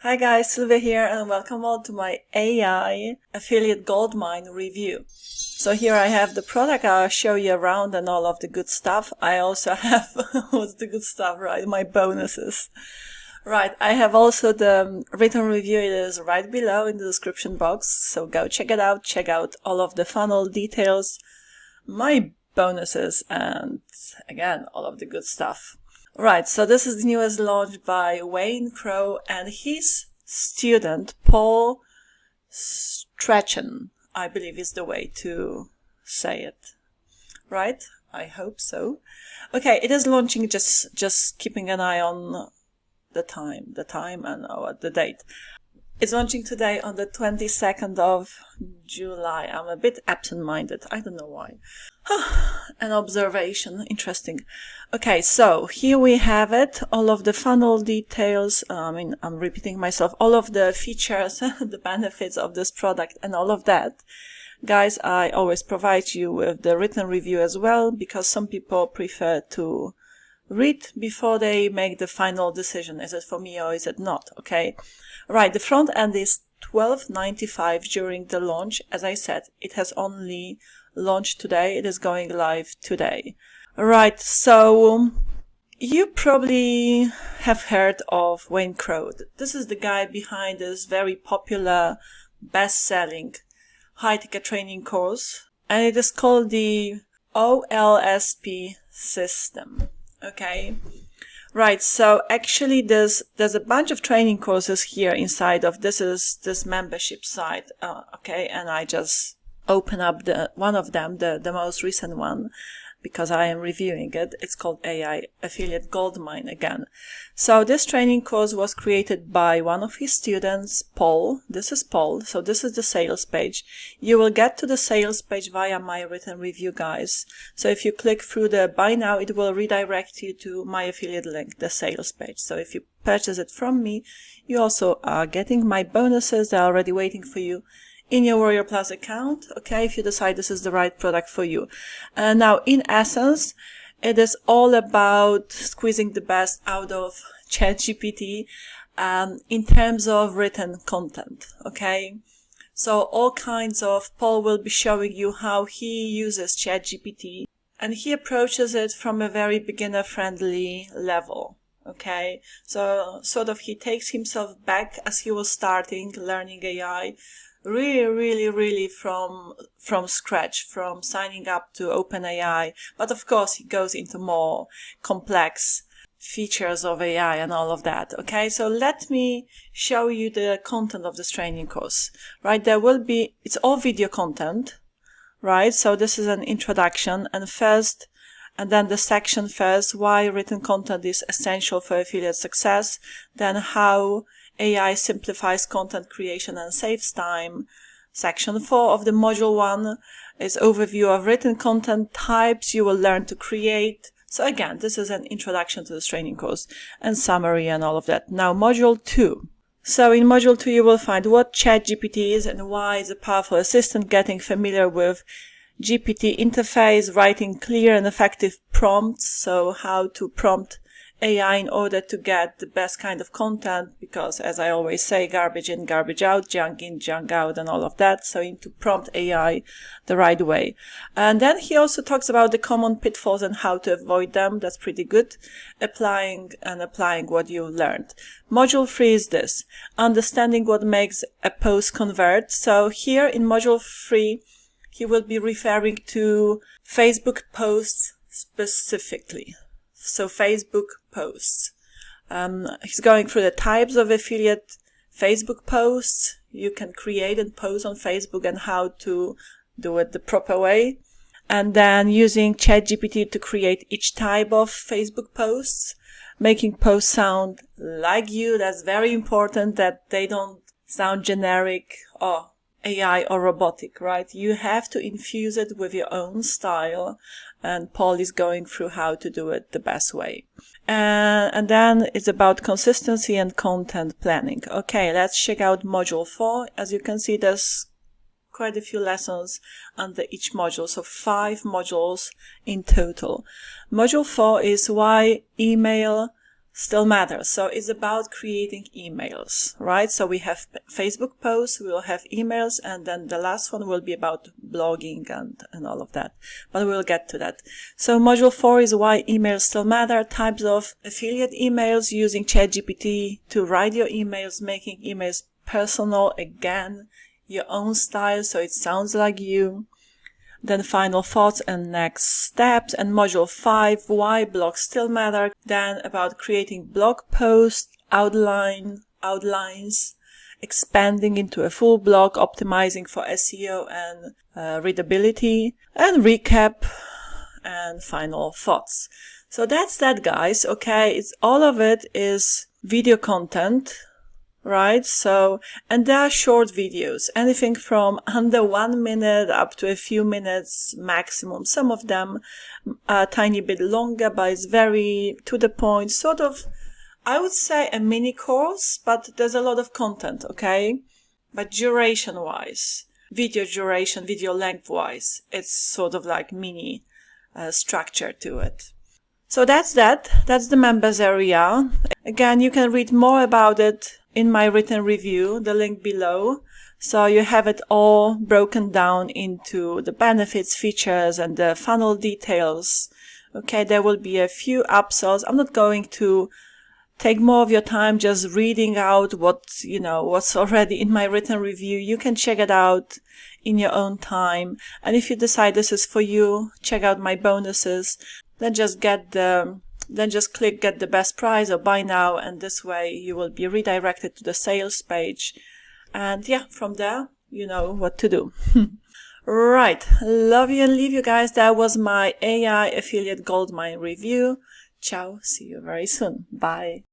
Hi guys, Sylvia here and welcome all to my AI affiliate Goldmine review. So here I have the product, I'll show you around and all of the good stuff. I also have, what's the good stuff, right? My bonuses. Right, I have also the written review, it is right below in the description box. So go check it out, check out all of the funnel details, my bonuses, and again, all of the good stuff. Right, so this is the newest launch by Wayne Crow and his student, Paul Strachan, I believe is the way to say it. Right? I hope so. Okay, it is launching, just keeping an eye on the time and the date. It's launching today on the 22nd of July. I'm a bit absent-minded. I don't know why. An observation. Interesting. Okay, so here we have it. All of the funnel details. I'm repeating myself. All of the features, the benefits of this product and all of that. Guys, I always provide you with the written review as well because some people prefer to read before they make the final decision. Is it for me or is it not? Okay. Right. The front end is $12.95 during the launch. As I said, it has only launched today. It is going live today. Right. So you probably have heard of Wayne Crow. This is the guy behind this very popular, best-selling high-ticket training course. And it is called the OLSP system. Okay. Right. So actually there's a bunch of training courses here inside of this membership site. Okay. And I just open up one of them, the most recent one, because I am reviewing it. It's called AI Affiliate Goldmine again. So this training course was created by one of his students, Paul. This is Paul. So this is the sales page. You will get to the sales page via my written review, guys. So if you click through the buy now, it will redirect you to my affiliate link, the sales page. So if you purchase it from me, you also are getting my bonuses. They're already waiting for you in your Warrior Plus account, okay, if you decide this is the right product for you. Now, in essence, it is all about squeezing the best out of ChatGPT in terms of written content, okay? So all kinds of, Paul will be showing you how he uses ChatGPT, and he approaches it from a very beginner-friendly level. Okay, so sort of he takes himself back as he was starting learning AI, really from scratch, from signing up to OpenAI. But of course, he goes into more complex features of AI and all of that. Okay, so let me show you the content of this training course. Right, it's all video content, right? So this is an introduction and then the section first, why written content is essential for affiliate success, then how AI simplifies content creation and saves time. Section 4 of the module 1 is overview of written content types you will learn to create. So again, this is an introduction to this training course and summary and all of that. Now module 2. So in module 2 you will find what ChatGPT is and why it's a powerful assistant, getting familiar with GPT interface, writing clear and effective prompts. So how to prompt AI in order to get the best kind of content, because as I always say, garbage in, garbage out, junk in, junk out, and all of that. So you need to prompt AI the right way. And then he also talks about the common pitfalls and how to avoid them. That's pretty good. Applying what you learned. Module 3 is this, understanding what makes a post convert. So here in module 3, he will be referring to Facebook posts specifically. So Facebook posts. He's going through the types of affiliate Facebook posts you can create and post on Facebook and how to do it the proper way. And then using ChatGPT to create each type of Facebook posts, making posts sound like you. That's very important, that they don't sound generic or AI or robotic, right? You have to infuse it with your own style, and Paul is going through how to do it the best way. And then it's about consistency and content planning. Okay, let's check out module 4. As you can see, there's quite a few lessons under each module, so 5 modules in total. Module 4 is why email still matters. So it's about creating emails, right? So we have Facebook posts, we will have emails, and then the last one will be about blogging and all of that. But we'll get to that. So module 4 is why emails still matter, types of affiliate emails, using ChatGPT to write your emails, making emails personal, again, your own style, so it sounds like you. Then final thoughts and next steps. And module 5, why blogs still matter. Then about creating blog posts, outlines, expanding into a full blog, optimizing for SEO and readability, and recap and final thoughts. So that's that, guys. Okay, it's all of it is video content. Right? So, and there are short videos, anything from under 1 minute up to a few minutes maximum. Some of them are a tiny bit longer, but it's very to the point, sort of, I would say a mini course, but there's a lot of content, okay? But duration wise, video duration, video length wise, it's sort of like mini structure to it. So that's that. That's the members area. Again, you can read more about it in my written review, the link below. So you have it all broken down into the benefits, features, and the funnel details. Okay, there will be a few upsells. I'm not going to take more of your time just reading out what's already in my written review. You can check it out in your own time. And if you decide this is for you, check out my bonuses. Then just click get the best price or buy now, and this way you will be redirected to the sales page. And yeah, from there, you know what to do. Right. Love you and leave you guys. That was my AI affiliate Goldmine review. Ciao. See you very soon. Bye.